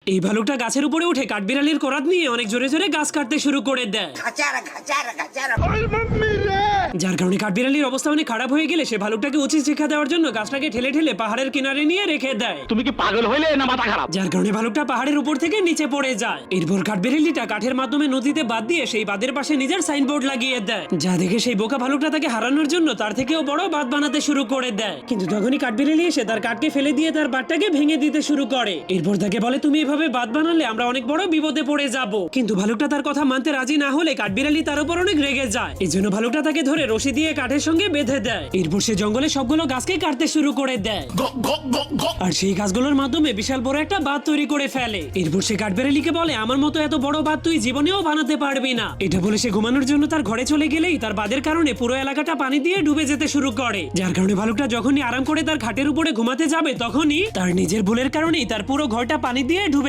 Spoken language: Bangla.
এই ভালুকটা গাছের উপরে উঠে কাঠবিড়ালির করাত নিয়ে অনেক জোরে জোরে গাছ কাটতে শুরু করে দেয়, যার কারণে কাঠবিড়ালির অবস্থা অনেক খারাপ হয়ে গেলে সে ভালুকটাকে উচিত শিক্ষা দেওয়ার জন্য গাছটাকে ঠেলে ঠেলে পাহাড়ের কিনারে নিয়ে রেখে দেয়। তুমি কি পাগল হইলে না মাথা খারাপ? যার কারণে ভালুকটা পাহাড়ের উপর থেকে নিচে পড়ে যায়। এরপর কাঠবিড়ালিটা কাঠের মাধ্যমে নদীতে বাঁধ দিয়ে সেই বাঁধের পাশে নিজের সাইনবোর্ড লাগিয়ে দেয়, যা দেখে সেই বোকা ভালুকটা তাকে হারানোর জন্য তার থেকেও বড় বাঁধ বানাতে শুরু করে দেয়। কিন্তু তখনই কাঠবিড়ালি এসে তার কাঠকে ফেলে দিয়ে তার বাঁধটাকে ভেঙে দিতে শুরু করে। এরপর তাকে বলে, তুমি এভাবে বাঁধ বানালে আমরা অনেক বড় বিপদে পড়ে যাব। কিন্তু ভালুকটা তার কথা মানতে রাজি না হলে কাঠবিড়ালি তার উপর অনেক রেগে যায়। এই জন্য ভালুকটা তাকে ধরে রশি দিয়ে কাঠের সঙ্গে বেঁধে দেয়। এরপর সে জঙ্গলে সবগুলো গাছকে কাটতে শুরু করে দেয়, আর সেই গাছগুলোর মাধ্যমে বিশাল বড় একটা বাঁধ তৈরি করে ফেলে। এরপর সে কাঠবিড়ালিকে বলে, আমার মতো এত বড় বাঁধ তুই জীবনেও বানাতে পারবি না। এটা বলে সে ঘুমানোর জন্য তার ঘরে চলে গেলেই তার বাঁধের কারণে পুরো এলাকাটা পানি দিয়ে ডুবে যেতে শুরু করে। যার কারণে ভালুকটা যখনই আরাম করে তার খাটের উপরে ঘুমাতে যাবে তখনই তার নিজের ভুলের কারণেই তার পুরো ঘরটা পানি দিয়ে ডুবে